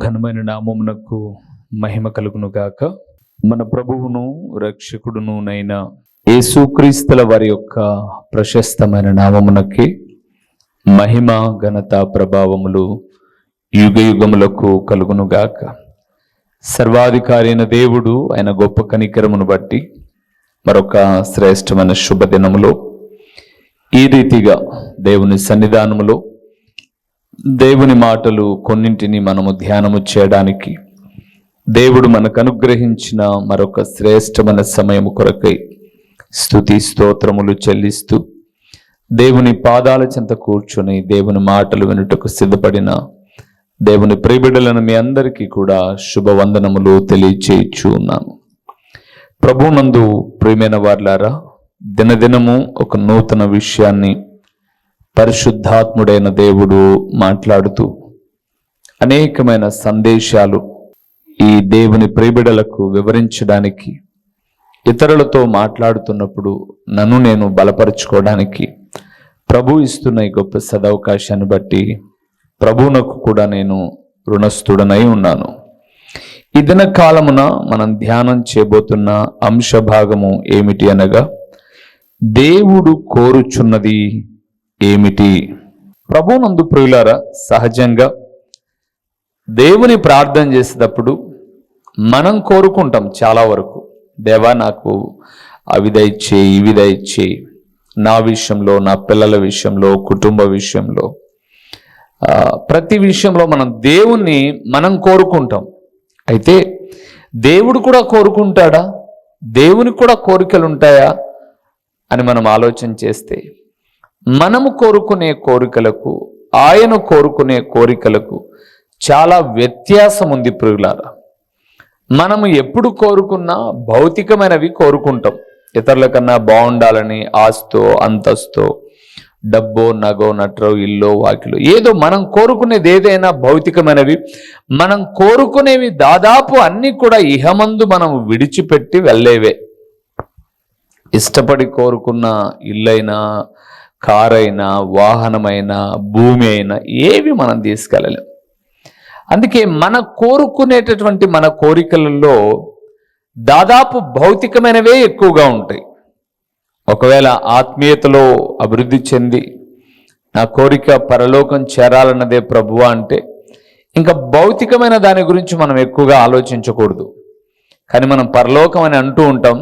ఘనమైన నామమునకు మహిమ కలుగును గాక. మన ప్రభువును రక్షకుడును నైన యేసుక్రీస్తుల వారి యొక్క ప్రశస్తమైన నామమునకి మహిమ ఘనత ప్రభావములు యుగ యుగములకు కలుగును గాక. సర్వాధికారి అయిన దేవుడు ఆయన గొప్ప కనికరమును బట్టి మరొక శ్రేష్టమైన శుభదినములో ఈ రీతిగా దేవుని సన్నిధానములో దేవుని మాటలు కొన్నింటిని మనము ధ్యానము చేయడానికి దేవుడు మనకు అనుగ్రహించిన మరొక శ్రేష్టమైన సమయము కొరకై స్తుతి స్తోత్రములు చెల్లిస్తూ దేవుని పాదాల చెంత కూర్చొని దేవుని మాటలు వినుటకు సిద్ధపడిన దేవుని ప్రియబిడ్డలను మీ అందరికీ కూడా శుభవందనములు తెలియచేయచ్చు ఉన్నాను. ప్రభువునందు ప్రియమైన వార్లారా, దినదినము ఒక నూతన విషయాన్ని పరిశుద్ధాత్ముడైన దేవుడు మాట్లాడుతూ అనేకమైన సందేశాలు ఈ దేవుని ప్రియబిడలకు వివరించడానికి, ఇతరులతో మాట్లాడుతున్నప్పుడు నన్ను నేను బలపరుచుకోవడానికి ప్రభు ఇస్తున్న ఈ గొప్ప సదవకాశాన్ని బట్టి ప్రభువునకు కూడా నేను రుణస్థుడనై ఉన్నాను. ఈ దిన కాలమున మనం ధ్యానం చేయబోతున్న అంశ భాగము ఏమిటి అనగా, దేవుడు కోరుచున్నది ఏమిటి? ప్రభువునందు ప్రియులారా, సహజంగా దేవుని ప్రార్థన చేసేటప్పుడు మనం కోరుకుంటాం చాలా వరకు, దేవా నాకు అవి దయచేయి, ఇవి దయచేయి, నా విషయంలో, నా పిల్లల విషయంలో, కుటుంబ విషయంలో, ప్రతి విషయంలో మనం దేవుణ్ణి మనం కోరుకుంటాం. అయితే దేవుడు కూడా కోరుకుంటాడా? దేవునికి కూడా కోరికలు ఉంటాయా అని మనం ఆలోచన చేస్తే, మనము కోరుకునే కోరికలకు ఆయన కోరుకునే కోరికలకు చాలా వ్యత్యాసం ఉంది ప్రియులారా. మనము ఎప్పుడు కోరుకున్నా భౌతికమైనవి కోరుకుంటాం. ఇతరుల కన్నా బాగుండాలని ఆస్తో, అంతస్తో, డబ్బో, నగో, నట్రో, ఇల్లో, వాకిలో, ఏదో మనం కోరుకునేది ఏదైనా భౌతికమైనవి. మనం కోరుకునేవి దాదాపు అన్నీ కూడా ఇహమందు మనం విడిచిపెట్టి వెళ్ళేవే. ఇష్టపడి కోరుకున్న ఇల్లైనా, కారైనా, వాహనమైనా, భూమి అయినా ఏవి మనం తీసుకెళ్ళలేం. అందుకే మన కోరుకునేటటువంటి మన కోరికలలో దాదాపు భౌతికమైనవే ఎక్కువగా ఉంటాయి. ఒకవేళ ఆత్మీయతలో అభివృద్ధి చెంది నా కోరిక పరలోకం చేరాలన్నదే ప్రభువా అంటే ఇంకా భౌతికమైన దాని గురించి మనం ఎక్కువగా ఆలోచించకూడదు. కానీ మనం పరలోకం అని అంటూ ఉంటాం,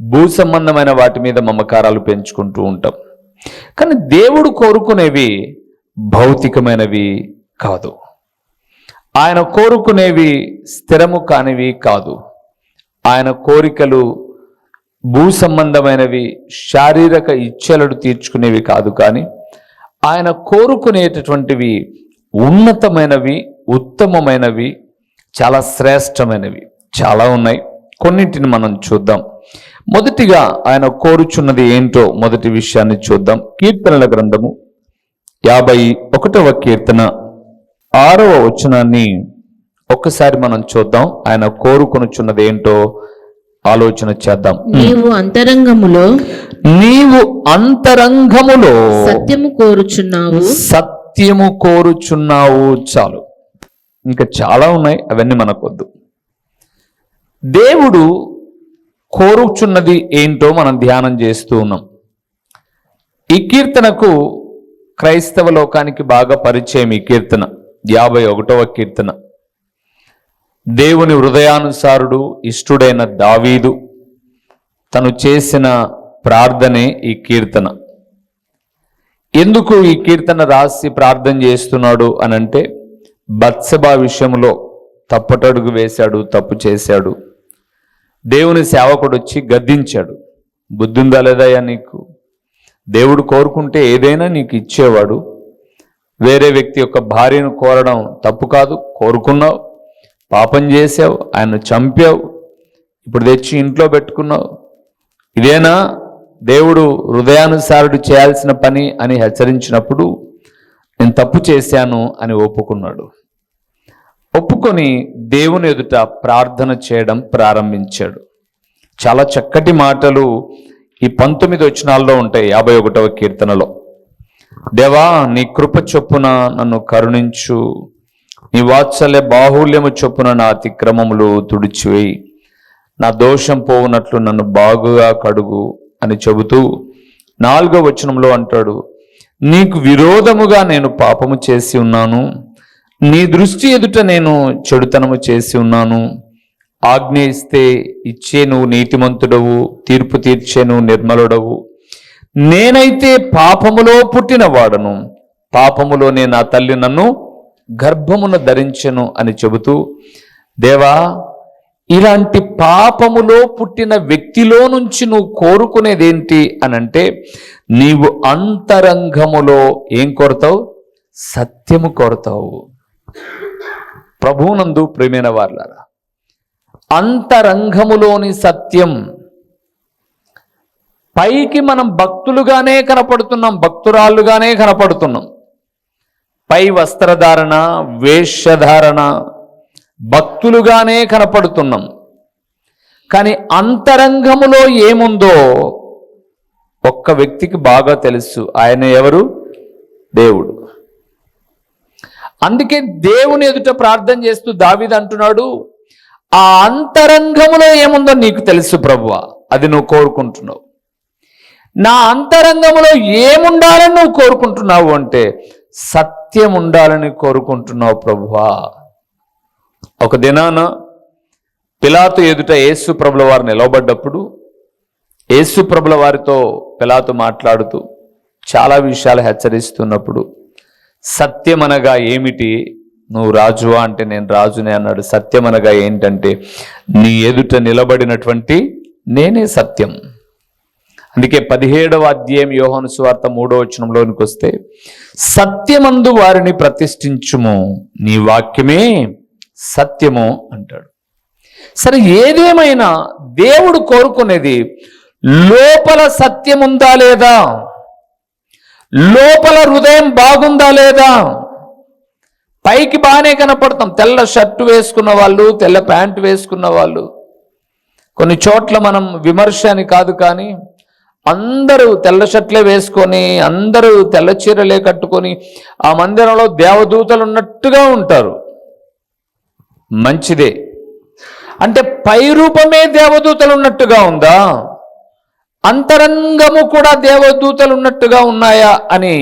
భూ సంబంధమైన వాటి మీద మమకారాలు పెంచుకుంటూ ఉంటాం. కానీ దేవుడు కోరుకునేవి భౌతికమైనవి కాదు. ఆయన కోరుకునేవి స్థిరము కానివి కాదు. ఆయన కోరికలు భూ సంబంధమైనవి, శారీరక ఇచ్ఛలను తీర్చుకునేవి కాదు. కానీ ఆయన కోరుకునేటటువంటివి ఉన్నతమైనవి, ఉత్తమమైనవి, చాలా శ్రేష్టమైనవి చాలా ఉన్నాయి. కొన్నింటిని మనం చూద్దాం. మొదటిగా ఆయన కోరుచున్నది ఏంటో మొదటి విషయాన్ని చూద్దాం. కీర్తనల గ్రంథము 51వ కీర్తన 6వ వచనాన్ని ఒక్కసారి మనం చూద్దాం. ఆయన కోరుకొనుచున్నది ఏంటో ఆలోచన చేద్దాం. నీవు అంతరంగములో సత్యము కోరుచున్నావు. సత్యము కోరుచున్నావు. చాలు, ఇంకా చాలా ఉన్నాయి, అవన్నీ మనకొద్దు. దేవుడు కోరుచున్నది ఏంటో మనం ధ్యానం చేస్తూ ఉన్నాం. ఈ కీర్తనకు క్రైస్తవ లోకానికి బాగా పరిచయం. ఈ కీర్తన 51వ కీర్తన. దేవుని హృదయానుసారుడు, ఇష్టుడైన దావీదు తను చేసిన ప్రార్థనే ఈ కీర్తన. ఎందుకు ఈ కీర్తన రాసి ప్రార్థన చేస్తున్నాడు అనంటే, బత్సెబా విషయంలో తప్పటడుగు వేశాడు, తప్పు చేశాడు. దేవుని సేవకుడు వచ్చి గద్దించాడు. బుద్ధుందా లేదయ్యా నీకు? దేవుడు కోరుకుంటే ఏదైనా నీకు ఇచ్చేవాడు. వేరే వ్యక్తి యొక్క భార్యను కోరడం తప్పు కాదు. కోరుకున్నావు, పాపం చేసావు, ఆయన్ను చంపావు, ఇప్పుడు తెచ్చి ఇంట్లో పెట్టుకున్నావు. ఇదేనా దేవుడు హృదయానుసారుడు చేయాల్సిన పని అని హెచ్చరించినప్పుడు, నేను తప్పు చేశాను అని ఒప్పుకున్నాడు. ఒప్పుకొని దేవుని ఎదుట ప్రార్థన చేయడం ప్రారంభించాడు. చాలా చక్కటి మాటలు ఈ 19 వచనాల్లో ఉంటాయి 51వ కీర్తనలో. దేవా, నీ కృప చొప్పున నన్ను కరుణించు, నీ వాత్సల్య బాహుళ్యము చొప్పున నా అతిక్రమములు తుడిచివేయి, నా దోషం పోవునట్లు నన్ను బాగుగా కడుగు అని చెబుతూ 4వ వచనంలో అంటాడు, నీకు విరోధముగా నేను పాపము చేసి ఉన్నాను, నీ దృష్టి ఎదుట నేను చెడుతనము చేసి ఉన్నాను. ఆజ్ఞ ఇస్తే ఇచ్చే నువ్వు నీతిమంతుడవు, తీర్పు తీర్చే నువ్వు నిర్మలుడవు. నేనైతే పాపములో పుట్టిన వాడను, పాపములోనే నా తల్లి నన్ను గర్భమున ధరించెను అని చెబుతూ, దేవా, ఇలాంటి పాపములో పుట్టిన వ్యక్తిలో నుంచి నువ్వు కోరుకునేదేంటి అనంటే, నీవు అంతరంగములో ఏం కోరుతావు? సత్యము కోరుతావు. ప్రభువునందు ప్రియమైన వారలారా, అంతరంగములోని సత్యం. పైకి మనం భక్తులుగానే కనపడుతున్నాం, భక్తురాళ్ళుగానే కనపడుతున్నాం. పై వస్త్రధారణ, వేషధారణ, భక్తులుగానే కనపడుతున్నాం. కానీ అంతరంగములో ఏముందో ఒక్క వ్యక్తికి బాగా తెలుసు. ఆయన ఎవరు? దేవుడు. అందుకే దేవుని ఎదుట ప్రార్థన చేస్తూ దావీదు అంటున్నాడు, ఆ అంతరంగములో ఏముందో నీకు తెలుసు ప్రభువా, అది నువ్వు కోరుకుంటున్నావు. నా అంతరంగములో ఏముండాలని నువ్వు కోరుకుంటున్నావు అంటే, సత్యం ఉండాలని కోరుకుంటున్నావు ప్రభువా. ఒక దినాన పిలాతు ఎదుట యేసు ప్రభుల వారు నిలవబడ్డప్పుడు, యేసు ప్రభుల వారితో పిలాతు మాట్లాడుతూ చాలా విషయాలు హెచ్చరిస్తున్నప్పుడు, సత్యమనగా ఏమిటి? నువ్వు రాజువా అంటే నేను రాజునే అన్నాడు. సత్యమనగా ఏంటంటే, నీ ఎదుట నిలబడినటువంటి నేనే సత్యం. అందుకే 17వ అధ్యాయం యోహాను సువార్త 3వ వచనంలోనికి వస్తే, సత్యమందు వారిని ప్రతిష్ఠించుము, నీ వాక్యమే సత్యము అంటాడు. సరే, ఏదేమైనా దేవుడు కోరుకునేది లోపల సత్యం ఉందా లేదా, లోపల హృదయం బాగుందా లేదా. పైకి బాగానే కనపడతాం, తెల్ల షర్టు వేసుకున్న వాళ్ళు, తెల్ల ప్యాంటు వేసుకున్న వాళ్ళు. కొన్ని చోట్ల మనం విమర్శ అని కాదు, కానీ అందరూ తెల్ల షర్ట్లే వేసుకొని, అందరూ తెల్ల చీరలే కట్టుకొని ఆ మందిరంలో దేవదూతలు ఉన్నట్టుగా ఉంటారు. మంచిదే. అంటే పై రూపమే దేవదూతలు ఉన్నట్టుగా ఉందా, అంతరంగము కూడా దేవదూతలు ఉన్నట్టుగా ఉన్నాయా అని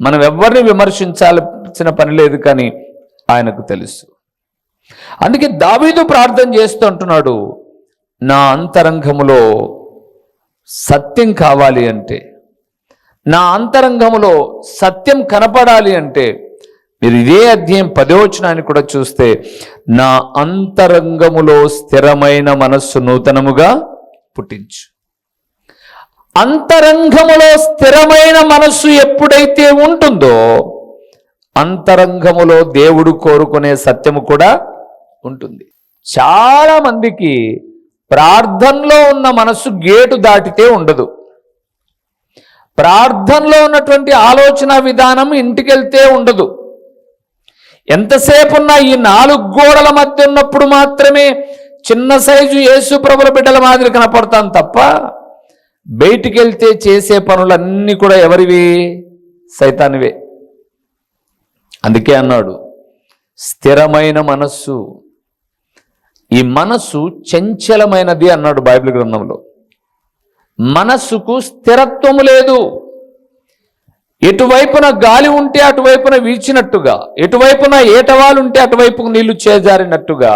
మనం ఎవరిని విమర్శించాల్సిన పని లేదు, కానీ ఆయనకు తెలుసు. అందుకే దావీదు ప్రార్థన చేస్తూ అంటున్నాడు, నా అంతరంగములో సత్యం కావాలి అంటే, నా అంతరంగములో సత్యం కనపడాలి అంటే, మీరు ఇదే అధ్యాయం 10వ వచనాన్ని కూడా చూస్తే, నా అంతరంగములో స్థిరమైన మనస్సు నూతనముగా పుట్టించు. అంతరంగములో స్థిరమైన మనస్సు ఎప్పుడైతే ఉంటుందో, అంతరంగములో దేవుడు కోరుకునే సత్యము కూడా ఉంటుంది. చాలా మందికి ప్రార్థనలో ఉన్న మనస్సు గేటు దాటితే ఉండదు. ప్రార్థనలో ఉన్నటువంటి ఆలోచన విధానం ఇంటికి వెళ్తే ఉండదు. ఎంతసేపు ఉన్నా ఈ 4 గోడల మధ్య ఉన్నప్పుడు మాత్రమే చిన్న సైజు యేసు ప్రభుల బిడ్డల మాదిరి కనపడతాం తప్ప, బయటికి వెళ్తే చేసే పనులన్నీ కూడా ఎవరివి? సైతానివే. అందుకే అన్నాడు, స్థిరమైన మనస్సు. ఈ మనస్సు చంచలమైనది అన్నాడు బైబిల్ గ్రంథంలో. మనస్సుకు స్థిరత్వము లేదు. ఎటువైపున గాలి ఉంటే అటువైపున వీచినట్టుగా, ఎటువైపున ఏటవాలు ఉంటే అటువైపుకు నీళ్లు చేజారినట్టుగా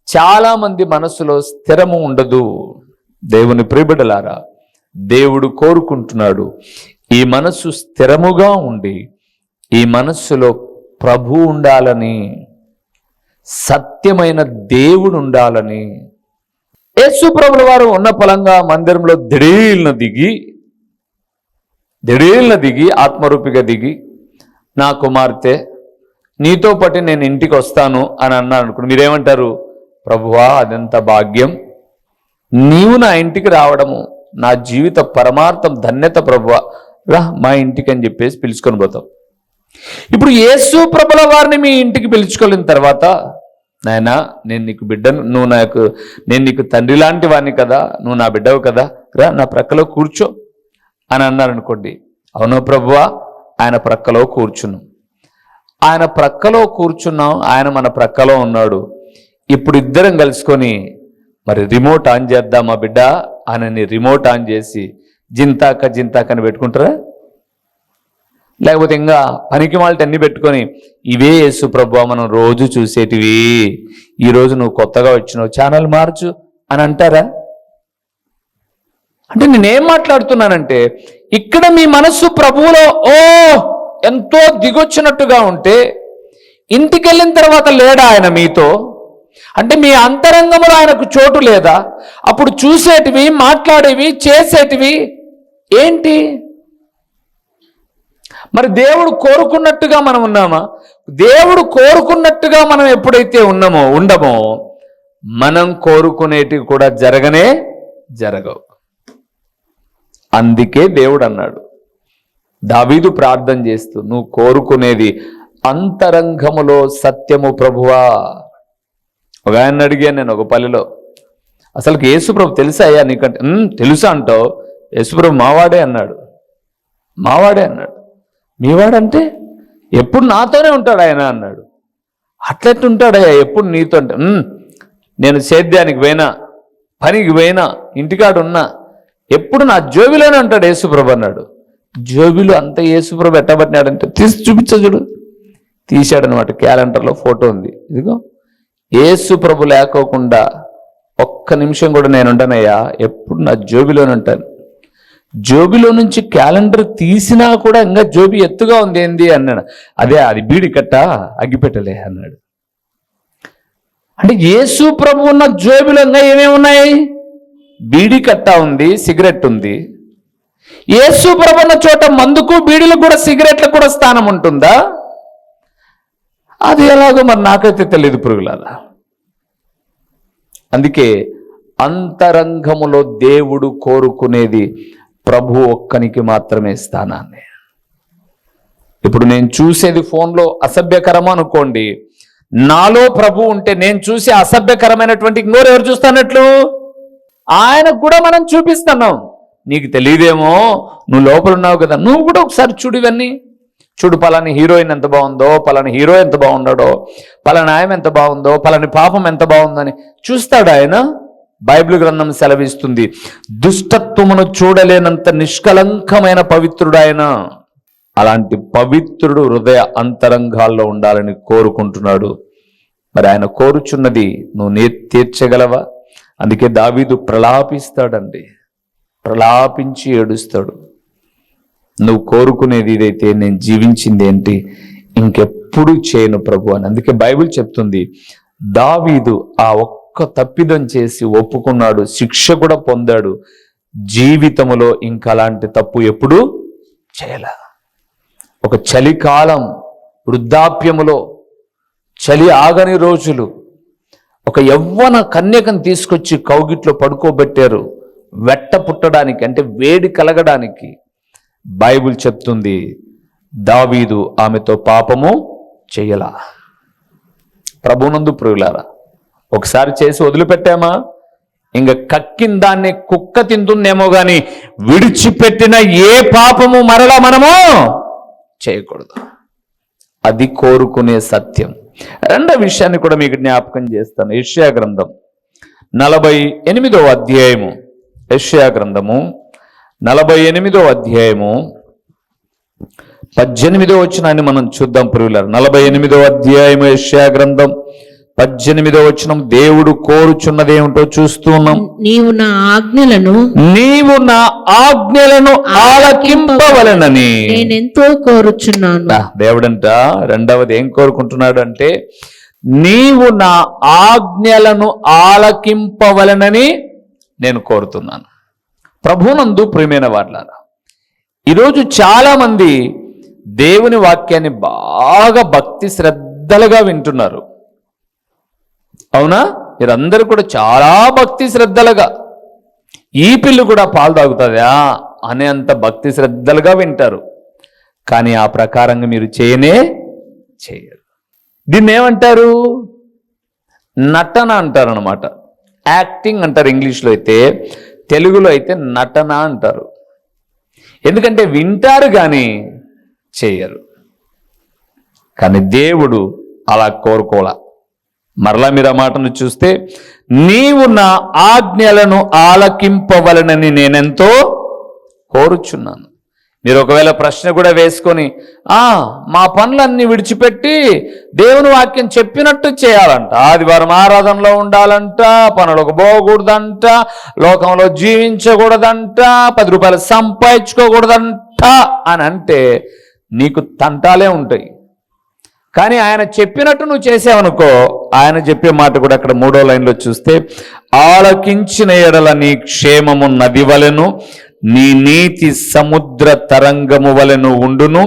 చాలా మంది మనస్సులో స్థిరము ఉండదు. దేవుని ప్రియబిడ్డలారా, దేవుడు కోరుకుంటున్నాడు ఈ మనస్సు స్థిరముగా ఉండి, ఈ మనస్సులో ప్రభు ఉండాలని, సత్యమైన దేవుడు ఉండాలని. యేసు ప్రభుల వారు ఉన్న పలంగా మందిరంలో దిడీల్న దిగి ఆత్మరూపిగా దిగి, నా కుమార్తె నీతో పాటు నేను ఇంటికి వస్తాను అని అన్నాను అనుకోండి, మీరేమంటారు? ప్రభువా, అదెంత భాగ్యం, నీవు నా ఇంటికి రావడము నా జీవిత పరమార్థం, ధన్యత ప్రభువా, రా మా ఇంటికి అని చెప్పేసి పిలుచుకొని పోతాం. ఇప్పుడు యేసు ప్రభుల వారిని మీ ఇంటికి పిలుచుకోలేని తర్వాత, నాయనా నేను నీకు బిడ్డను, నేను నీకు తండ్రి లాంటి వాడిని కదా, నువ్వు నా బిడ్డవు కదా, రా నా ప్రక్కలో కూర్చో అని అన్నారనుకోండి, అవును ప్రభువా, ఆయన ప్రక్కలో కూర్చును. ఆయన ప్రక్కలో కూర్చున్నాం, ఆయన మన ప్రక్కలో ఉన్నాడు. ఇప్పుడు ఇద్దరం కలుసుకొని మరి రిమోట్ ఆన్ చేద్దామా బిడ్డ అని రిమోట్ ఆన్ చేసి జింతాక జింతాకని పెట్టుకుంటారా? లేకపోతే ఇంకా పనికి వాళ్ళకి అన్ని పెట్టుకొని ఇవే యేసు ప్రభువా మనం రోజు చూసేటివి, ఈరోజు నువ్వు కొత్తగా వచ్చినావు ఛానల్ మార్చు అని అంటారా? అంటే నేనేం మాట్లాడుతున్నానంటే, ఇక్కడ మీ మనస్సు ప్రభువులో ఎంతో దిగొచ్చినట్టుగా ఉంటే ఇంటికి వెళ్ళిన తర్వాత లేడా ఆయన మీతో? అంటే మీ అంతరంగంలో ఆయనకు చోటు లేదా? అప్పుడు చూసేటివి, మాట్లాడేవి, చేసేటివి ఏంటి? మరి దేవుడు కోరుకున్నట్టుగా మనం ఉన్నామా? దేవుడు కోరుకున్నట్టుగా మనం ఎప్పుడైతే ఉండమో మనం కోరుకునేటివి కూడా జరగవు. అందుకే దేవుడు అన్నాడు, దావీదు ప్రార్థన చేస్తూ, నువ్వు కోరుకునేది అంతరంగములో సత్యము ప్రభువా. ఒక ఆయన అడిగాను నేను ఒక పల్లెలో, అసలు యేసుప్రభు తెలుసా అయ్యా నీకంటే? తెలుసా అంటావు? యేసుప్రభు మావాడే అన్నాడు. మీవాడంటే ఎప్పుడు నాతోనే ఉంటాడు ఆయన అన్నాడు. అట్లెట్టుంటాడయ్యా ఎప్పుడు నీతో అంటే? నేను సేద్యానికి పోయినా, పనికి పోయినా, ఇంటికాడున్నా ఎప్పుడు నా జోబిలోనే ఉంటాడు యేసుప్రభు అన్నాడు. జోబిలో అంత యేసుప్రభు ఎట్టబట్టినాడంటే తీసి చూడు. తీశాడనమాట, క్యాలెండర్లో ఫోటో ఉంది. ఇదిగో యేసుప్రభు లేకోకుండా ఒక్క నిమిషం కూడా నేను ఉండనయ్యా, ఎప్పుడు నా జోబిలోనే ఉంటాను. జోబిలో నుంచి క్యాలెండర్ తీసినా కూడా ఇంకా జోబి ఎత్తుగా ఉంది ఏంది అన్నాడు. అది బీడి కట్ట అగ్గిపెట్టలే అన్నాడు. అంటే యేసు ప్రభు ఉన్న జోబిలో ఇంకా ఏమేమి ఉన్నాయి? బీడి కట్ట ఉంది, సిగరెట్ ఉంది. యేసు ప్రభు ఉన్న చోట మందుకు, బీడీలకు కూడా, సిగరెట్లకు కూడా స్థానం ఉంటుందా? అది ఎలాగో మరి నాకైతే తెలియదు పురుగులారా. అందుకే అంతరంగములో దేవుడు కోరుకునేది ప్రభు ఒక్కనికి మాత్రమే స్థానాన్ని. ఇప్పుడు నేను చూసేది ఫోన్లో అసభ్యకరము అనుకోండి, నాలో ప్రభు ఉంటే నేను చూసే అసభ్యకరమైనటువంటి ఇంకోరు ఎవరు చూస్తానట్లు? ఆయనకు కూడా మనం చూపిస్తున్నాం. నీకు తెలియదేమో, నువ్వు లోపల ఉన్నావు కదా, నువ్వు కూడా ఒకసారి చూడు, ఇవన్నీ చూడు. పలాని హీరోయిన్ ఎంత బాగుందో, పలాని హీరో ఎంత బాగున్నాడో, పలాని ఆయన ఎంత బాగుందో, పలాని పాపం ఎంత బాగుందని చూస్తాడు ఆయన. బైబిల్ గ్రంథం సెలవిస్తుంది, దుష్టత్వమును చూడలేనంత నిష్కలంకమైన పవిత్రుడు ఆయన. అలాంటి పవిత్రుడు హృదయ అంతరంగాల్లో ఉండాలని కోరుకుంటున్నాడు. మరి ఆయన కోరుచున్నది నువ్వు తీర్చగలవా? అందుకే దావీదు ప్రలాపిస్తాడండి, ప్రలాపించి ఏడుస్తాడు. నువ్వు కోరుకునేది ఇదైతే నేను జీవించింది ఏంటి, ఇంకెప్పుడు చేయను ప్రభు అని. అందుకే బైబిల్ చెప్తుంది, దావీదు ఆ ఒక్క తప్పిదం చేసి ఒప్పుకున్నాడు, శిక్ష కూడా పొందాడు. జీవితంలో ఇంకా అలాంటి తప్పు ఎప్పుడూ చేయలే. ఒక చలికాలం, వృద్ధాప్యములో, చలి ఆగని రోజులు, ఒక యవ్వన కన్యకను తీసుకొచ్చి కౌగిట్లో పడుకోబెట్టారు, వెట్ట పుట్టడానికి, అంటే వేడి కలగడానికి. బైబిల్ చెప్తుంది, దావీదు ఆమెతో పాపము చెయ్యలా. ప్రభునందు ప్రియులారా, ఒకసారి చేసి వదిలిపెట్టామా, ఇంక కక్కిన దాన్ని కుక్క తింటుందేమో గాని విడిచిపెట్టిన ఏ పాపము మరలా మనము చేయకూడదు. అది కోరుకునే సత్యం. రెండో విషయాన్ని కూడా మీకు జ్ఞాపకం చేస్తాను. యెషయా గ్రంథం 48వ అధ్యాయము, యెషయా గ్రంథము 48వ అధ్యాయము 18వ వచనాన్ని మనం చూద్దాం ప్రియులారా. 48వ అధ్యాయము యెషయా గ్రంథం 18వ వచనం, దేవుడు కోరుచున్నదేమిటో చూస్తూ ఉన్నాం. నీవు నా ఆజ్ఞలను ఆలకింపవలెనని నేనెంతో కోరుచున్నాను. దేవుడంట రెండవది ఏం కోరుకుంటున్నాడు అంటే, నీవు నా ఆజ్ఞలను ఆలకింపవలెనని నేను కోరుతున్నాను. ప్రభునందు ప్రియమైన వారలారా, ఈరోజు చాలా మంది దేవుని వాక్యాన్ని బాగా భక్తి శ్రద్ధలుగా వింటున్నారు. అవునా? మీరందరూ కూడా చాలా భక్తి శ్రద్ధలుగా, ఈ పిల్లు కూడా పాలు తాగుతుందా అనే అంత భక్తి శ్రద్ధలుగా వింటారు. కానీ ఆ ప్రకారంగా మీరు చేయరు. దీన్ని ఏమంటారు? నటన అంటారు అన్నమాట. యాక్టింగ్ అంటారు ఇంగ్లీష్లో అయితే, తెలుగులో అయితే నటన అంటారు. ఎందుకంటే వింటారు కానీ చేయరు. కానీ దేవుడు అలా కోరుకోలా. మరలా మీరు ఆ మాటను చూస్తే, నీవు నా ఆజ్ఞలను ఆలకింపవలనని నేనెంతో కోరుచున్నాను. మీరు ఒకవేళ ప్రశ్న కూడా వేసుకొని, మా పనులన్నీ విడిచిపెట్టి దేవుని వాక్యం చెప్పినట్టు చేయాలంట, ఆదివారం ఆరాధనలో ఉండాలంట, పనులకు పోకూడదంట, లోకంలో జీవించకూడదంట, 10 రూపాయలు సంపాదించుకోకూడదంట అని అంటే నీకు తంటాలే ఉంటాయి. కానీ ఆయన చెప్పినట్టు నువ్వు చేసావనుకో, ఆయన చెప్పే మాట కూడా అక్కడ 3వ లైన్లో చూస్తే, ఆలకించిన ఎడల నీ క్షేమము నది వలెను, నీ నీతి సముద్ర తరంగము వలెను ఉండును,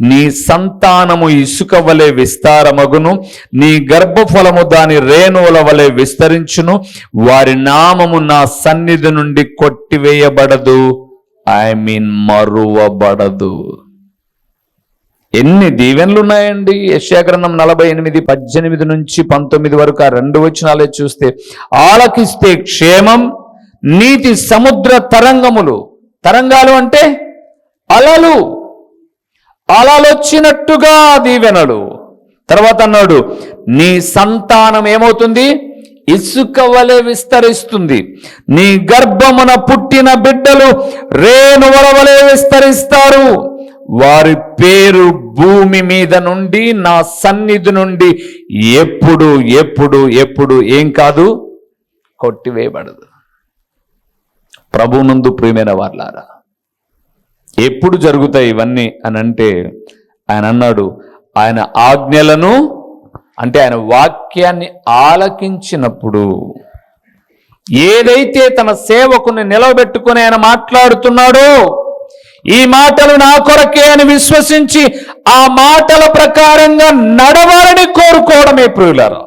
నీ సంతానము ఇసుక వలె విస్తారమగును, నీ గర్భఫలము దాని రేణువుల వలె విస్తరించును, వారి నామము నా సన్నిధి నుండి కొట్టివేయబడదు, మరువబడదు. ఎన్ని దీవెనలు ఉన్నాయండి. యెషయా గ్రంథం 48:18 నుంచి 19 వరకు ఆ 2 వచనాలే చూస్తే, ఆలకిస్తే క్షేమం, నీతి సముద్ర తరంగములు. తరంగాలు అంటే అలలు, అలలొచ్చినట్టుగా దీవెనలు. తర్వాత అన్నాడు, నీ సంతానం ఏమవుతుంది? ఇసుక వలె విస్తరిస్తుంది, నీ గర్భమున పుట్టిన బిడ్డలు రేణువుల వలె విస్తరిస్తారు, వారి పేరు భూమి మీద నుండి నా సన్నిధి నుండి ఎప్పుడు ఎప్పుడు ఎప్పుడు ఏం కాదు, కొట్టివేయబడదు. ప్రభువునందు ప్రియమైన వారలారా, ఎప్పుడు జరుగుతాయి ఇవన్నీ అని అంటే, ఆయన అన్నాడు, ఆయన ఆజ్ఞలను అంటే ఆయన వాక్యాన్ని ఆలకించినప్పుడు, ఏదైతే తన సేవకుని నిలవబెట్టుకుని ఆయన మాట్లాడుతున్నాడో, ఈ మాటలు నా కొరకే అని విశ్వసించి ఆ మాటల ప్రకారంగా నడవాలని కోరుకోవడమే ప్రియులారా.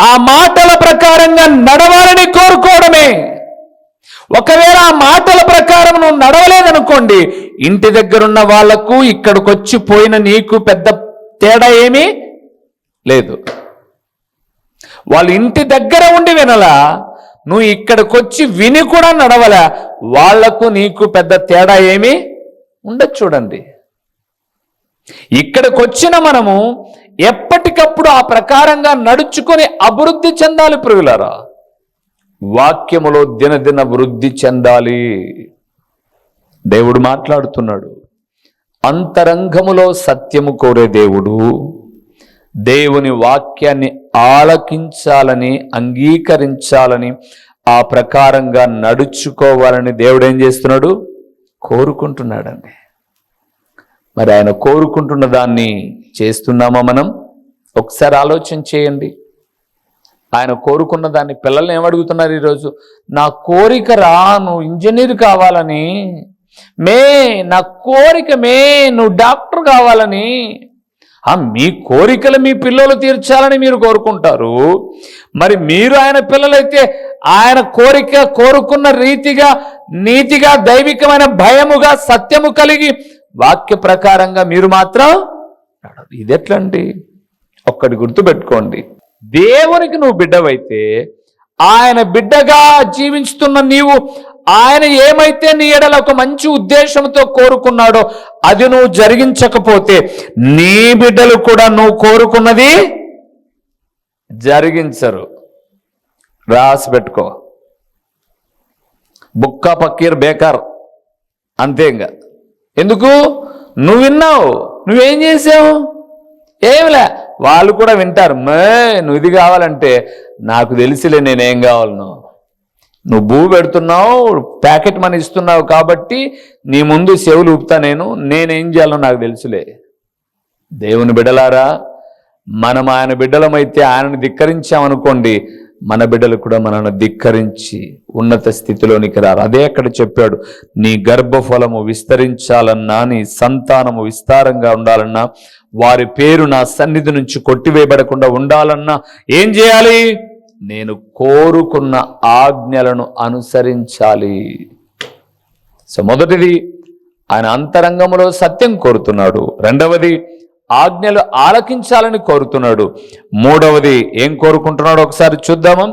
ఆ మాటల ప్రకారంగా నడవాలని కోరుకోవడమే. ఒకవేళ ఆ మాటల ప్రకారం నువ్వు నడవలేదనుకోండి, ఇంటి దగ్గరున్న వాళ్లకు ఇక్కడికి వచ్చి పోయిన నీకు పెద్ద తేడా ఏమీ లేదు. వాళ్ళు ఇంటి దగ్గర ఉండి వినలా, నువ్వు ఇక్కడికి వచ్చి విని కూడా నడవలా, వాళ్లకు నీకు పెద్ద తేడా ఏమీ ఉండదు. చూడండి, ఇక్కడికి వచ్చిన మనము ఎప్పటికప్పుడు ఆ ప్రకారంగా నడుచుకొని అభివృద్ధి చెందాలి ప్రియులారా. వాక్యములో దినదిన వృద్ధి చెందాలి. దేవుడు మాట్లాడుతున్నాడు. అంతరంగములో సత్యము కోరే దేవుడు దేవుని వాక్యాన్ని ఆలకించాలని, అంగీకరించాలని, ఆ ప్రకారంగా నడుచుకోవాలని దేవుడు ఏం చేస్తున్నాడు? కోరుకుంటున్నాడండి. మరి ఆయన కోరుకుంటున్న దాన్ని చేస్తున్నామా మనం? ఒకసారి ఆలోచన చేయండి. ఆయన కోరుకున్న దాన్ని పిల్లల్ని ఏమడుగుతున్నారు ఈరోజు? నా కోరిక రా, నువ్వు ఇంజనీర్ కావాలని, నా కోరిక నువ్వు డాక్టర్ కావాలని. మీ కోరికలు మీ పిల్లలు తీర్చాలని మీరు కోరుకుంటారు. మరి మీరు ఆయన పిల్లలైతే ఆయన కోరుకున్న రీతిగా, నీతిగా, దైవికమైన భయముగా, సత్యము కలిగి వాక్య ప్రకారంగా మీరు మాత్రం ఇదెట్లండి? ఒక్కటి గుర్తుపెట్టుకోండి, దేవునికి నువ్వు బిడ్డవైతే, ఆయన బిడ్డగా జీవించుతున్న నీవు, ఆయన ఏమైతే నీ ఎడల ఒక మంచి ఉద్దేశంతో కోరుకున్నాడో అది నువ్వు జరిగించకపోతే, నీ బిడ్డలు కూడా నువ్వు కోరుకున్నది జరిగించరు. రాసి పెట్టుకో, బుక్కా పక్కీర్ బేకార్, అంతే. ఇంకా ఎందుకు? నువ్వు విన్నావు, నువ్వేం చేసావు? ఏమిలే, వాళ్ళు కూడా వింటారు. నువ్వు ఇది కావాలంటే నాకు తెలిసిలే నేనేం కావాలను. నువ్వు భూ పెడుతున్నావు, ప్యాకెట్ మనీ ఇస్తున్నావు కాబట్టి నీ ముందు చెవులు ఊపుతా, నేనేం చేయాలో నాకు తెలుసులే. దేవుని బిడ్డలారా, మనం ఆయన బిడ్డలమైతే ఆయనను ధిక్కరించామనుకోండి, మన బిడ్డలు కూడా మనల్ని ధిక్కరించి ఉన్నత స్థితిలోనికి రారు. అదే అక్కడ చెప్పాడు, నీ గర్భఫలము విస్తరించాలన్నా, నీ సంతానము విస్తారంగా ఉండాలన్నా, వారి పేరు నా సన్నిధి నుంచి కొట్టివేయబడకుండా ఉండాలన్నా ఏం చేయాలి? నేను కోరుకున్న ఆజ్ఞలను అనుసరించాలి. సో మొదటిది, ఆయన అంతరంగములో సత్యం కోరుతున్నాడు. రెండవది, ఆజ్ఞలు ఆలకించాలని కోరుతున్నాడు. మూడవది ఏం కోరుకుంటున్నాడు ఒకసారి చూద్దామా?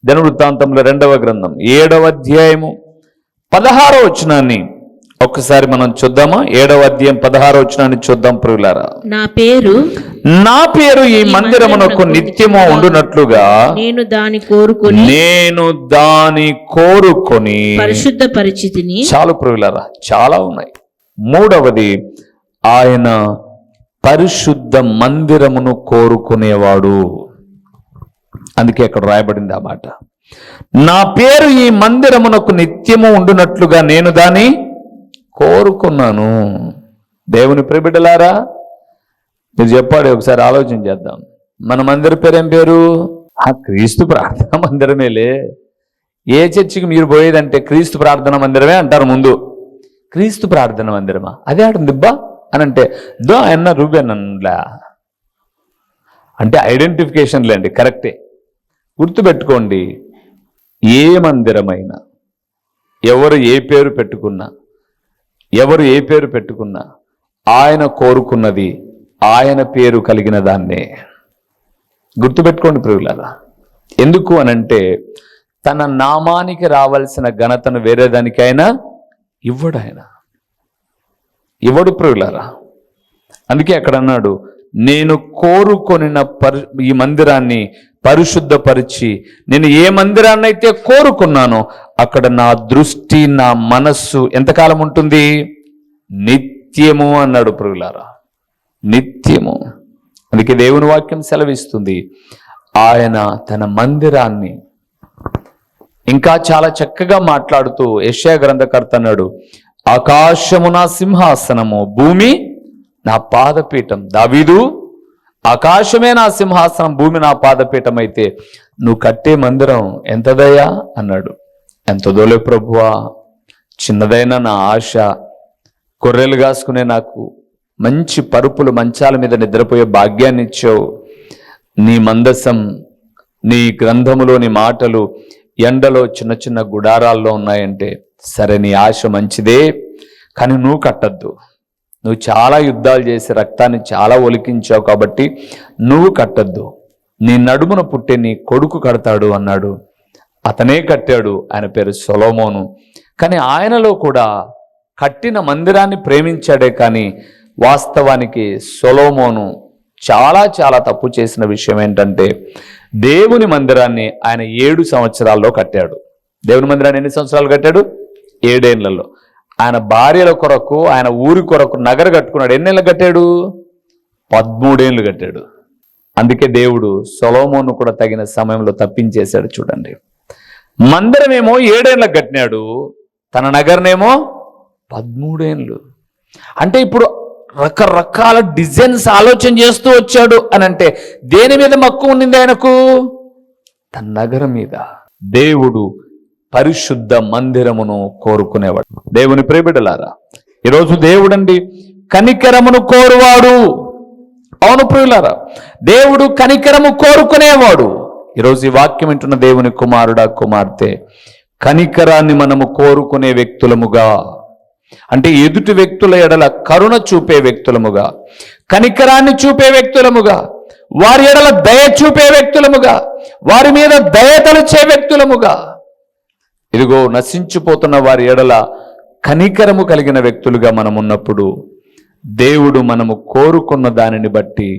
దినవృత్తాంతముల 2వ గ్రంథం 7వ అధ్యాయము 16వ వచనాన్ని ఒకసారి మనం చూద్దామా? 7వ అధ్యాయం 16వ వచనాన్ని చూద్దాం ప్రియులారా. నా పేరు నా పేరు ఈ మందిరమునకు నిత్యము ఉండునట్లుగా నేను దాని కోరుకొని పరిశుద్ధ పరిచితిని. చాలు ప్రియులారా, చాలా ఉన్నాయి. మూడవది, ఆయన పరిశుద్ధ మందిరమును కోరుకునేవాడు. అందుకే అక్కడ రాయబడింది ఆ మాట, నా పేరు ఈ మందిరమునకు నిత్యము ఉండునట్లుగా నేను దాన్ని కోరుకున్నాను. దేవుని ప్రియబిడ్డలారా, మీరు చెప్పాడు, ఒకసారి ఆలోచన చేద్దాం. మన మందిర పేరు ఏం పేరు? క్రీస్తు ప్రార్థన మందిరమేలే. ఏ చర్చికి మీరు పోయేదంటే క్రీస్తు ప్రార్థన మందిరమే అంటారు ముందు. క్రీస్తు ప్రార్థన మందిరమా? అదే ఆడుందిబ్బా అని అంటే దో అన్న రూబేనలా అంటే ఐడెంటిఫికేషన్ లేండి, కరెక్టే. గుర్తుపెట్టుకోండి, ఏ మందిరమైనా ఎవరు ఏ పేరు పెట్టుకున్నా ఆయన కోరుకున్నది ఆయన పేరు కలిగిన దాన్నే. గుర్తుపెట్టుకోండి ప్రియులారా. ఎందుకు అనంటే తన నామానికి రావాల్సిన ఘనతను వేరే దానికైనా ఇవ్వడు ప్రియులారా. అందుకే అక్కడ అన్నాడు, నేను కోరుకొనిన ఈ మందిరాన్ని పరిశుద్ధపరిచి, నేను ఏ మందిరాన్ని అయితే కోరుకున్నానో అక్కడ నా దృష్టి, నా మనస్సు ఎంతకాలం ఉంటుంది? నిత్యము అన్నాడు ప్రియులారా, నిత్యము. అందుకే దేవుని వాక్యం సెలవిస్తుంది, ఆయన తన మందిరాన్ని ఇంకా చాలా చక్కగా మాట్లాడుతూ యెషయా గ్రంథకర్త అన్నాడు, ఆకాశము నా సింహాసనము, భూమి నా పాదపీఠం. దావీదు, ఆకాశమే నా సింహాసనం, భూమి నా పాదపీఠం అయితే నువ్వు కట్టే మందిరం ఎంతదయ్యా అన్నాడు. ఎంతదోలే ప్రభువా, చిన్నదైనా నా ఆశ, గొర్రెలు కాసుకునే నాకు మంచి పరుపులు మంచాల మీద నిద్రపోయే భాగ్యాన్ని ఇచ్చావు. నీ మందసం, నీ గ్రంథములోని మాటలు ఎండలో చిన్న చిన్న గుడారాల్లో ఉన్నాయంటే సరే, నీ ఆశ మంచిదే, కానీ నువ్వు కట్టద్దు. నువ్వు చాలా యుద్ధాలు చేసి రక్తాన్ని చాలా ఒలికించావు కాబట్టి నువ్వు కట్టద్దు. నీ నడుమున పుట్టే నీ కొడుకు కడతాడు అన్నాడు. అతనే కట్టాడు, ఆయన పేరు సొలొమోను. కానీ ఆయనలో కూడా కట్టిన మందిరాన్ని ప్రేమించాడే కానీ వాస్తవానికి సొలొమోను చాలా చాలా తప్పు చేసిన విషయం ఏంటంటే దేవుని మందిరాన్ని ఆయన 7 సంవత్సరాల్లో కట్టాడు. దేవుని మందిరాన్ని ఎన్ని సంవత్సరాలు కట్టాడు? 7 ఏళ్లలో. ఆయన భార్యల కొరకు, ఆయన ఊరి కొరకు నగర కట్టుకున్నాడు. ఎన్నేళ్ళు కట్టాడు? 13 ఏళ్ళు కట్టాడు. అందుకే దేవుడు సొలొమోను కూడా తగిన సమయంలో తప్పించేశాడు. చూడండి, మందిరమేమో 7 ఏళ్ళకు కట్టినాడు, తన నగరనేమో 13 ఏళ్ళు. అంటే ఇప్పుడు రకరకాల డిజైన్స్ ఆలోచన చేస్తూ వచ్చాడు అని అంటే దేని మీద మక్కువ ఉండింది ఆయనకు? తన నగరం మీద. దేవుడు పరిశుద్ధ మందిరమును కోరుకునేవాడు. దేవుని ప్రియబిడ్డలారా, ఈరోజు దేవుడండి కనికరమును కోరువాడు. అవును ప్రియులారా, దేవుడు కనికరము కోరుకునేవాడు. ఈరోజు ఈ వాక్యం వింటున్న దేవుని కుమారుడా, కుమార్తె, కనికరాన్ని మనము కోరుకునే వ్యక్తులముగా, అంటే ఎదుటి వ్యక్తుల ఎడల కరుణ చూపే వ్యక్తులముగా, కనికరాన్ని చూపే వ్యక్తులముగా, వారి ఎడల దయ చూపే వ్యక్తులముగా, వారి మీద దయ తలచే వ్యక్తులముగా, ఇదిగో నశించిపోతున్న వారి ఎడల కనికరము కలిగిన వ్యక్తులుగా మనం ఉన్నప్పుడు దేవుడు మనము కోరుకున్న దానిని బట్టి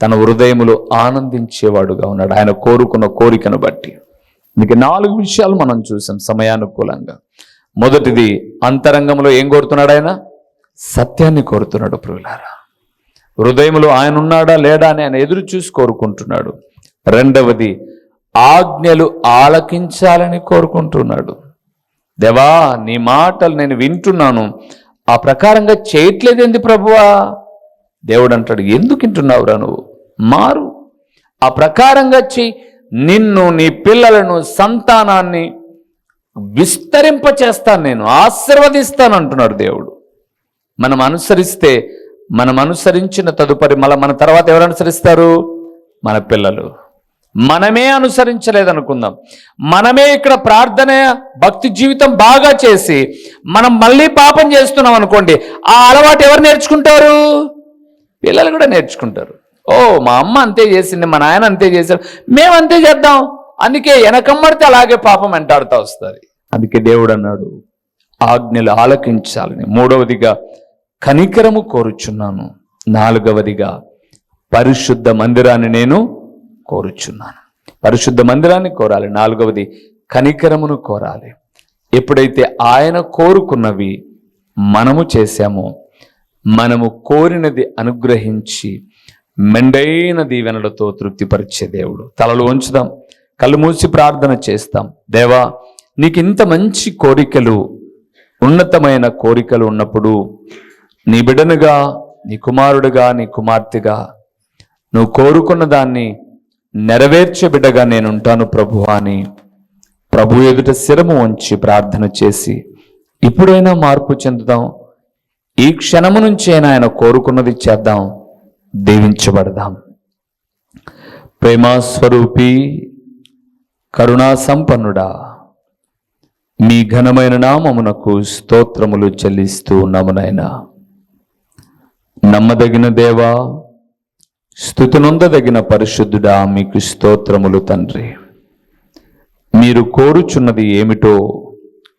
తన హృదయములో ఆనందించేవాడుగా ఉన్నాడు. ఆయన కోరుకున్న కోరికను బట్టి. మీకు 4 విషయాలు మనం చూసాం సమయానుకూలంగా. మొదటిది, అంతరంగంలో ఏం కోరుతున్నాడు? ఆయన సత్యాన్ని కోరుతున్నాడు. ప్రియులారా, హృదయంలో ఆయన ఉన్నాడా లేడా అని ఆయన ఎదురు చూసి కోరుకుంటున్నాడు. రెండవది, ఆజ్ఞలు ఆలకించాలని కోరుకుంటున్నాడు. దేవా, నీ మాటలు నేను వింటున్నాను, ఆ ప్రకారంగా చేయట్లేదేంది ప్రభువా? దేవుడు అంటాడు, ఎందుకు వింటున్నావురా నువ్వు? మారు, ఆ ప్రకారంగా చెయ్యి. నిన్ను, నీ పిల్లలను, సంతానాన్ని విస్తరింప చేస్తాను, నేను ఆశీర్వదిస్తాను అంటున్నాడు దేవుడు. మనం అనుసరిస్తే, మనం అనుసరించిన తదుపరి మన తర్వాత ఎవరు అనుసరిస్తారు? మన పిల్లలు. మనమే అనుసరించలేదనుకుందాం, మనమే ఇక్కడ ప్రార్థన భక్తి జీవితం బాగా చేసి మనం మళ్ళీ పాపం చేస్తున్నాం అనుకోండి, ఆ అలవాటు ఎవరు నేర్చుకుంటారు? పిల్లలు కూడా నేర్చుకుంటారు. ఓ, మా అమ్మ అంతే చేసింది, మా నాయన అంతే చేశారు, మేము అంతే చేద్దాం. అందుకే వెనకమ్మడితే అలాగే పాపం వెంటాడుతూ వస్తుంది. అందుకే దేవుడు అన్నాడు ఆజ్ఞలు ఆలకించాలని. మూడవదిగా కనికరము కోరుచున్నాను. నాలుగవదిగా పరిశుద్ధ మందిరాన్ని నేను కోరుచున్నాను. పరిశుద్ధ మందిరాన్ని కోరాలి. 4వది కనికరమును కోరాలి. ఎప్పుడైతే ఆయన కోరుకున్నవి మనము చేశామో, మనము కోరినది అనుగ్రహించి మెండైన దీవెనలతో తృప్తిపరిచే దేవుడు. తలలు ఉంచుదాం, కళ్ళు మూసి ప్రార్థన చేస్తాం. దేవా, నీకు ఇంత మంచి కోరికలు, ఉన్నతమైన కోరికలు ఉన్నప్పుడు నీ బిడ్డనుగా, నీ కుమారుడుగా, నీ కుమార్తెగా నువ్వు కోరుకున్న దాన్ని నెరవేర్చే బిడ్డగా నేనుంటాను ప్రభు అని ప్రభు ఎదుట శిరము ఉంచి ప్రార్థన చేసి ఇప్పుడైనా మార్పు చెందుదాం. ఈ క్షణము నుంచైనా ఆయన కోరుకున్నది చేద్దాం. దీవించబడదాం. ప్రేమాస్వరూపి, కరుణా సంపన్నుడా, మీ ఘనమైన నామమునకు స్తోత్రములు చెల్లిస్తూ ఉన్నామునైనా. నమ్మదగిన దేవా, స్తుతినొందదగిన పరిశుద్ధుడా, మీకు స్తోత్రములు తండ్రి. మీరు కోరుచున్నది ఏమిటో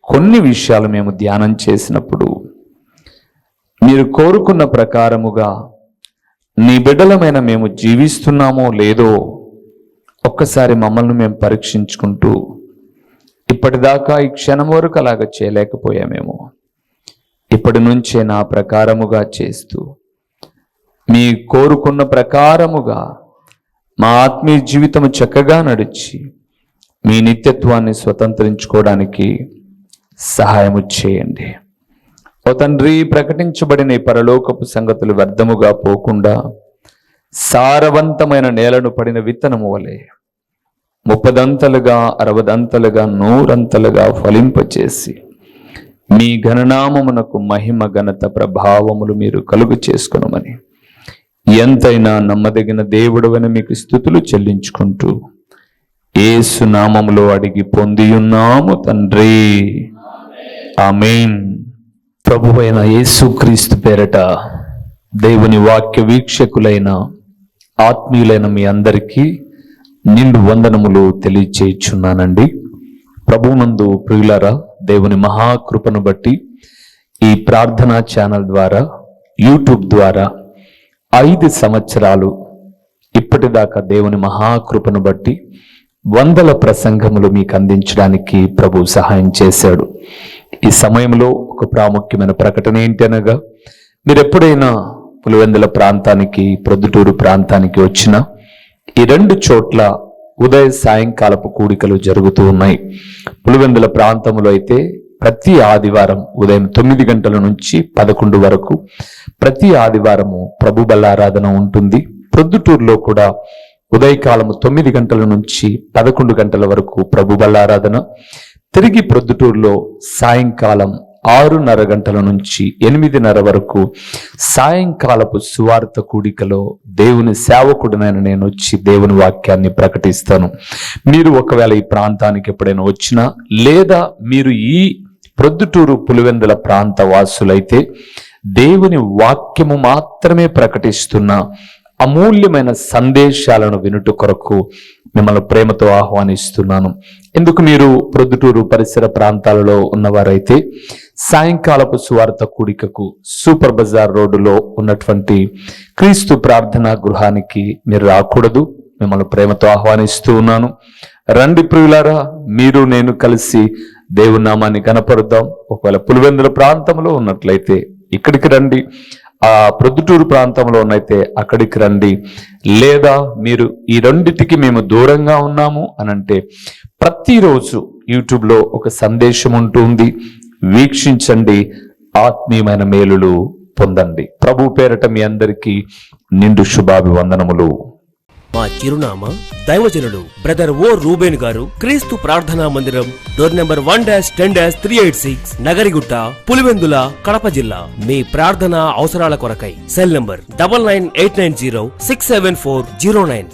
కొన్ని విషయాలు మేము ధ్యానం చేసినప్పుడు, మీరు కోరుకున్న ప్రకారముగా నీ బిడ్డలమైన మేము జీవిస్తున్నామో లేదో ఒక్కసారి మమ్మల్ని మేము పరీక్షించుకుంటూ, ఇప్పటిదాకా ఈ క్షణం వరకు అలాగ చేయలేకపోయామేమో, ఇప్పటి నుంచే నా ప్రకారముగా చేస్తూ మీ కోరుకున్న ప్రకారముగా మా ఆత్మీయ జీవితము చక్కగా నడిచి మీ నిత్యత్వాన్ని స్వతంత్రించుకోవడానికి సహాయము చేయండి. ఓ తండ్రి, ప్రకటించబడిన ఈ పరలోకపు సంగతులు వ్యర్థముగా పోకుండా సారవంతమైన నేలను పడిన విత్తనము వలె 30దంతలుగా 60దంతలుగా 100ంతలుగా ఫలింపచేసి మీ ఘననామమునకు మహిమ, ఘనత, ప్రభావములు మీరు కలుగు చేసుకొనమని ఎంతైనా నమ్మదగిన దేవుడవని మీకు స్తుతులు చెల్లించుకుంటూ యేసు నామములో అడిగి పొందియున్నాము తండ్రి. ఆమేన్. ప్రభువైన యేసుక్రీస్తు పేరట దేవుని వాక్య వీక్షకులైన ఆత్మీయులైన మీ అందరికీ నిండు వందనములు తెలియచేయుచున్నానండి. ప్రభువునందు ప్రియులారా, దేవుని మహాకృపను బట్టి ఈ ప్రార్థనా ఛానల్ ద్వారా, యూట్యూబ్ ద్వారా 5 సంవత్సరాలు ఇప్పటిదాకా దేవుని మహాకృపను బట్టి 100 ప్రసంగములు మీకు అందించడానికి ప్రభు సహాయం చేశాడు. ఈ సమయంలో ఒక ప్రాముఖ్యమైన ప్రకటన ఏంటి అనగా, మీరు ఎప్పుడైనా పులివెందుల ప్రాంతానికి, ప్రొద్దుటూరు ప్రాంతానికి వచ్చినా ఈ 2 చోట్ల ఉదయ సాయంకాలపు కూడికలు జరుగుతూ ఉన్నాయి. పులివెందుల ప్రాంతంలో అయితే ప్రతి ఆదివారం ఉదయం 9 గంటల నుంచి 11 వరకు ప్రతి ఆదివారము ప్రభు బల్లారాధన ఉంటుంది. ప్రొద్దుటూరులో కూడా ఉదయకాలము 9 గంటల నుంచి 11 గంటల వరకు ప్రభు బల్లారాధన. తిరిగి ప్రొద్దుటూరులో సాయంకాలం 6:30 గంటల నుంచి 8:30 వరకు సాయంకాలపు సువార్త కూడికలో దేవుని సేవకుడినైన నేను వచ్చి దేవుని వాక్యాన్ని ప్రకటిస్తాను. మీరు ఒకవేళ ఈ ప్రాంతానికి ఎప్పుడైనా వచ్చినా, లేదా మీరు ఈ ప్రొద్దుటూరు పులివెందుల ప్రాంత వాసులైతే దేవుని వాక్యము మాత్రమే ప్రకటిస్తున్న అమూల్యమైన సందేశాలను వినుట కొరకు మిమ్మల్ని ప్రేమతో ఆహ్వానిస్తున్నాను. ఎందుకు మీరు ప్రొద్దుటూరు పరిసర ప్రాంతాలలో ఉన్నవారైతే సాయంకాలపు సువార్త కూడికకు సూపర్ బజార్ రోడ్డులో ఉన్నటువంటి క్రీస్తు ప్రార్థనా గృహానికి మీరు రాకూడదు. మిమ్మల్ని ప్రేమతో ఆహ్వానిస్తూ ఉన్నాను. రండి ప్రియులారా, మీరు నేను కలిసి దేవుని నామాన్ని కనపరుద్దాం. ఒకవేళ పులివెందుల ప్రాంతంలో ఉన్నట్లయితే ఇక్కడికి రండి, ఆ ప్రొద్దుటూరు ప్రాంతంలో ఉన్నైతే అక్కడికి రండి. లేదా మీరు ఈ రెండిటికి మేము దూరంగా ఉన్నాము అనంటే ప్రతిరోజు యూట్యూబ్లో ఒక సందేశం ఉంటుంది, వీక్షించండి, ఆత్మీయమైన మేలులు పొందండి. ప్రభు పేరట మీ అందరికీ నిండు శుభాభివందనములు. మా చిరునామా దైవజనుడు బ్రదర్ ఓ రూబేన్ గారు, క్రీస్తు ప్రార్థనా మందిరం, డోర్ నెంబర్ 1-10-386, నగరిగుట్ట, పులివెందుల, కడప జిల్లా. మీ ప్రార్థనా అవసరాల కొరకై సెల్ నంబర్ 9989067409.